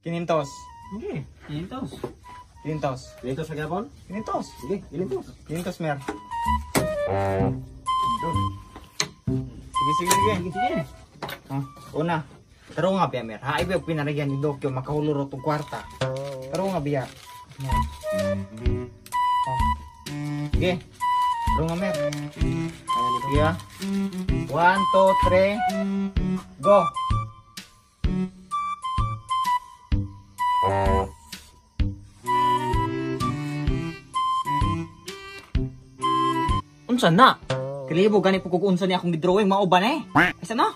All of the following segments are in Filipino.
500. Sige, 500. 500. 500 lagi apon? 500. Sige, 500. 500 mer. Sige, sige, sige. Sige, sige. Una. Taro nga biya mer. Ha, ibe pinarigyan ni Dokyo makahuluro tong kwarta. Taro nga biya. Sige. Taro nga mer. Sige ha. 1, 2, 3. Go. Unsa na? Kalibo gani po kung unsa ni akong gidrawing mao ba na eh. Asa no?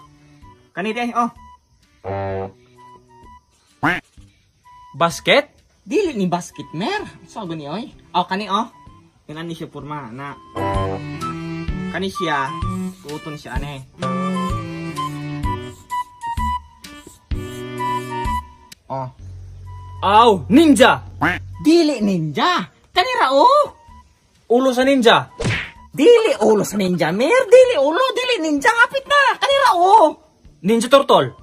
Kani de oh. Basket? Dili ni basket mer. Sa ba ni oy? Oh kani oh. Yung ani siya porma na. Kani siya tuton siya ane. Oh. Aw, ninja! Dili ninja. Kani ra oh. Ulo sa ninja. Dili ulo sa ninja mer. Dili ulo, dili ninja kapit na. Kani ra oh. Ninja turtle.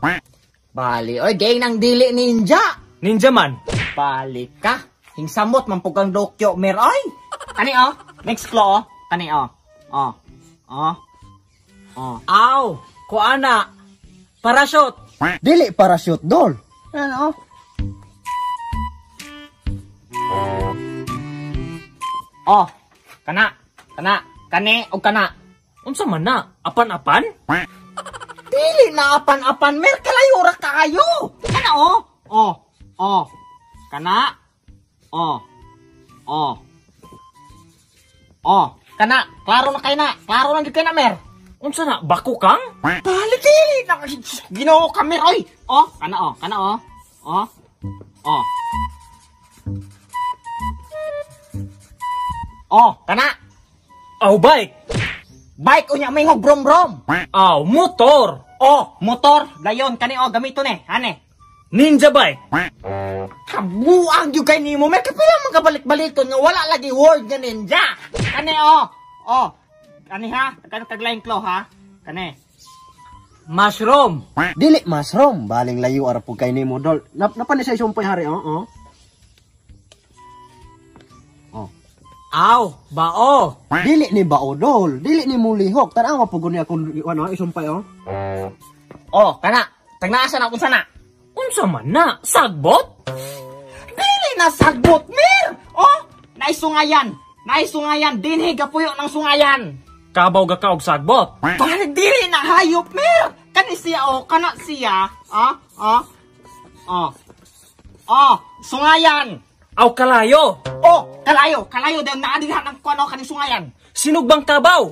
Bali oy, gay nang dili ninja. Ninja man. Balik ka. Hingsamot man pug kang Dokyo mer oy. Kani oh. Next claw oh. Kani oh. Oh. Oh. Oh. Aw, kuana. Parachute. Dili parachute dol. Ano oh. Oh. Kana. Kana. Kani o kana. Unsa man na? Apan-apan? Dili na apan-apan mer kalayo ra kayo. Kana oh. Oh. Oh. Kana. Oh. Oh. Oh. Kana. Klaro na kay na. Klaro na gyud kay na mer. Unsa na? Bako kang? Balik dili na Ginoo ka mer oy. Oh, kana oh. Kana oh. Oh. Oh. Oh, kana. Aw, bike. Bike unya may ngog brom-brom. Aw, motor. Oh, motor. Dayon kani oh gamito ni. Ane. Ninja bike. Kabuang jud kay nimo mer kapila man kabalik-balik nga wala lagi word nga ninja. Kani oh. Oh. Kani ha? Kaglaing claw ha. Kani. Mushroom. Dili mushroom, baling layo ara pug kay nimo dol. Napani sa isumpay hari oh. Aw, bao. Dili ni bao dol, dili ni mulihok. Tanawa pug ni akong ano isumpay oh. Oh, kana. Tagnasa na kung sana. Unsa man na? Sagbot? Dili na sagbot mir. Oh, naisungayan. Naisungayan dinhi gapuyo ng sungayan. Kabaw ga ka og sagbot. Balik dili na hayop mir. Kani siya oh, kana siya. Sungayan. Aw, kalayo. Oh, kalayo daw naadihan ng kuno kaning sungayan. Sinugbang kabaw.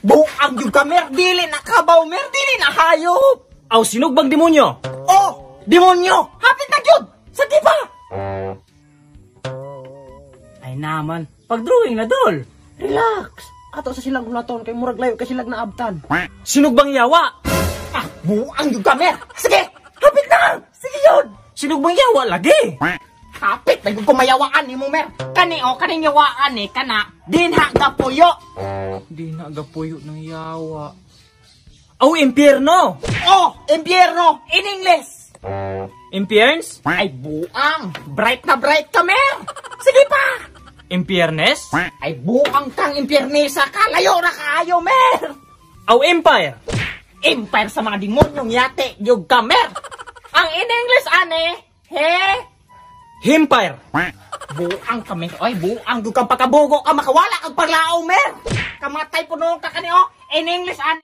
Buang jud ka mer, dili na kabaw mer, dili na hayop. Aw, sinugbang demonyo. Oh, demonyo. Hapit na jud. Sige pa. Ay naman, pag-drawing na dol. Relax. Ato sa silang ulaton kay murag layo kay silag naabtan. Sinugbang yawa. Buang jud ka mer. Sige, hapit na. Sige yun. Sinugbang yawa lagi. Hapit na jud ko mayawaan nimo mer. Kani oh, kaning yawaan ni kana dinha gapuyo. Di na agapuyo ng yawa. Aw, impyerno. Oh, impyerno in English. Impierns? Ay buang, bright na bright ka mer. Sige pa. Impiernes? Ay buang kang impyernesa ka, layo na kaayo mer. Aw, empire. Empire sa mga demonyong yate, yung ka mer. Ang in English ane, he. Himpire. Buang ka mer. Oy, buang yung kang pagkabugo ka, makawala kang paglao mer. Kamatay po noong ka kani oh. In English ane.